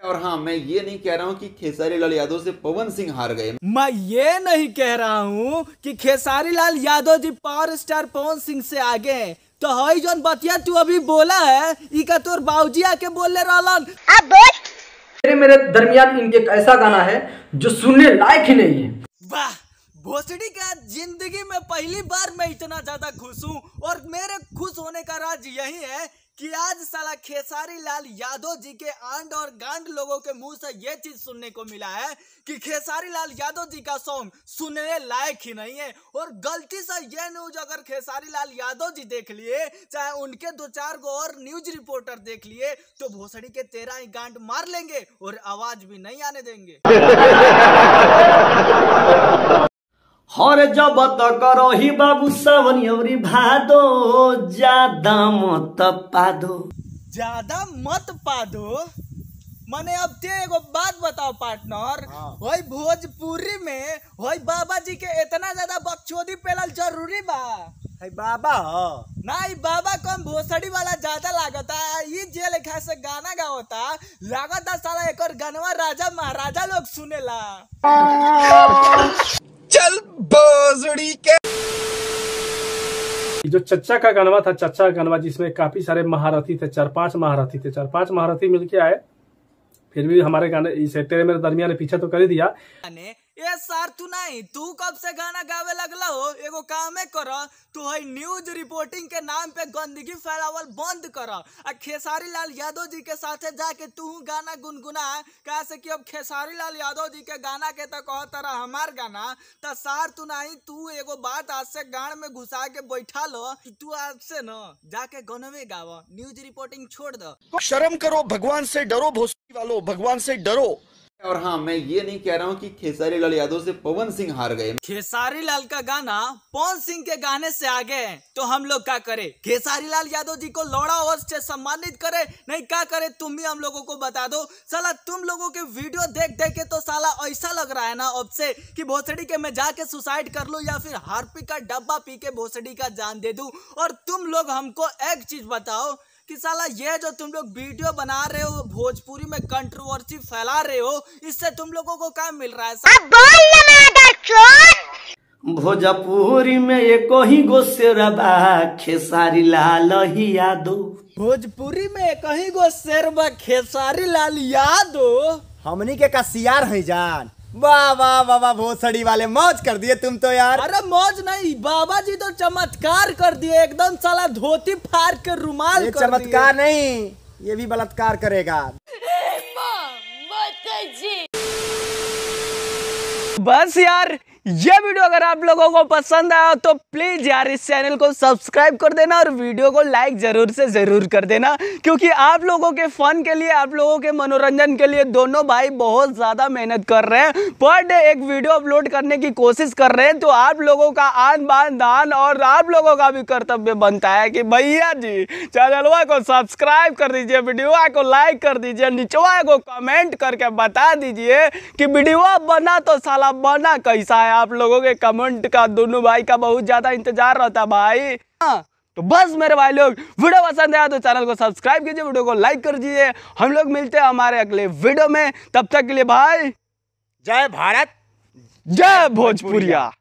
और हाँ, मैं ये नहीं कह रहा हूँ कि खेसारी लाल यादव से पवन सिंह हार गए। मैं ये नहीं कह रहा हूँ कि खेसारी लाल यादव जी पावर स्टार पवन सिंह से आगे हैं। तो हई जौन बतिया तू अभी बोला है, इका तोर बाबूजी आके बोले रहलन। अब बोल। मेरे दरमियान इनके एक ऐसा गाना है जो सुनने लायक ही नहीं है। वाह, भोसड़ी का जिंदगी में पहली बार मैं इतना ज्यादा खुश हूँ। और मेरे खुश होने का राज यही है कि आज साला खेसारी लाल यादव जी के आंड और गांड लोगों के मुंह से ये चीज सुनने को मिला है कि खेसारी लाल यादव जी का सॉन्ग सुनने लायक ही नहीं है। और गलती से ये न्यूज अगर खेसारी लाल यादव जी देख लिए, चाहे उनके 2-4 गो और न्यूज रिपोर्टर देख लिए, तो भोसड़ी के 13 ही गांड मार लेंगे और आवाज भी नहीं आने देंगे। हर जब तक रही बाबू सावन अवरी भादो, ज्यादा मत पादो। ज्यादा मत पादो मने अब ते एगो बात बताओ पार्टनर, वही भोजपुरी में वही बाबा जी के इतना ज्यादा बकचोदी पेलल जरूरी बा? है बाबा हो नहीं, बाबा कम भोसड़ी वाला ज्यादा लागता है। ये जे लेखा से गाना गावता लागता साला एक गानवा राजा महाराजा लोग सुनेला। चल भोसड़ी के जो चच्चा का गानवा था, चच्चा का गानवा, जिसमें काफी सारे महारथी थे, 4-5 महारथी थे, 4-5 महारथी मिलके आए। फिर भी हमारे गाने इसे तेरे मेरे दरमियान ने पीछे तो कर ही दिया। ये सार तू नहीं, तू कब से गाना गावे लगला हो? एगो कामे कर, तू है न्यूज रिपोर्टिंग के नाम पे गंदगी फैलावल बंद कर। खेसारी लाल यादव जी के साथे जाके तू गाना गुनगुना, कैसे कि अब खेसारी लाल यादव जी के गाना के तो कह तरह हमार गाना। तो सार तू नहीं, तू एगो बात आज से गान में घुसा के बैठा लो कि तू आज से न जाके गनवे गावा, न्यूज रिपोर्टिंग छोड़ दो। शर्म करो, भगवान से डरो भोसड़ी वालों, भगवान से डरो। और हाँ, मैं ये नहीं कह रहा हूँ कि खेसारी लाल यादव से पवन सिंह हार गए। खेसारी लाल का गाना पवन सिंह के गाने से आगे है, तो हम लोग क्या करें? खेसारी लाल यादव जी को लौड़ा और से सम्मानित करे? नहीं, क्या करे? तुम भी हम लोगों को बता दो। साला तुम लोगों के वीडियो देख देख के तो साला ऐसा लग रहा है ना अब से कि भोसड़ी के मैं जाके सुसाइड कर लूं या फिर हार्पिक का डब्बा पी के भोसड़ी का जान दे दूं। और तुम लोग हमको एक चीज बताओ कि साला ये जो तुम लोग वीडियो बना रहे हो, भोजपुरी में कंट्रोवर्सी फैला रहे हो, इससे तुम लोगों को क्या मिल रहा है? अब बोल। भोजपुरी में एको ही गो शेरबा, खेसारी लाल ही यादव। भोजपुरी में कहीं गो शेरबा, खेसारी लाल यादव। हमनी के कसियार है जान। वाह वाह वाह वाह, भोसड़ी वाले मौज कर दिए तुम तो यार। अरे मौज नहीं, बाबा जी तो चमत्कार कर दिए एकदम। साला धोती फाड़ के रुमाल कर चमत्कार नहीं, ये भी बलात्कार करेगा। बस यार, ये वीडियो अगर आप लोगों को पसंद आया तो प्लीज यार इस चैनल को सब्सक्राइब कर देना और वीडियो को लाइक जरूर से जरूर कर देना, क्योंकि आप लोगों के फन के लिए, आप लोगों के मनोरंजन के लिए दोनों भाई बहुत ज्यादा मेहनत कर रहे हैं। पर डे एक वीडियो अपलोड करने की कोशिश कर रहे हैं, तो आप लोगों का आन बान दान और आप लोगों का भी कर्तव्य बनता है कि भैया जी चैनल को सब्सक्राइब कर दीजिए, वीडियो को लाइक कर दीजिए, निचवा को कमेंट करके बता दीजिए कि वीडियो बना तो साला बना कैसा है। आप लोगों के कमेंट का दोनों भाई का बहुत ज्यादा इंतजार रहता है भाई। हाँ, तो बस मेरे भाई लोग, वीडियो पसंद आया तो चैनल को सब्सक्राइब कीजिए, वीडियो को लाइक कर दीजिए। हम लोग मिलते हैं हमारे अगले वीडियो में, तब तक के लिए भाई, जय भारत, जय भोजपुरिया।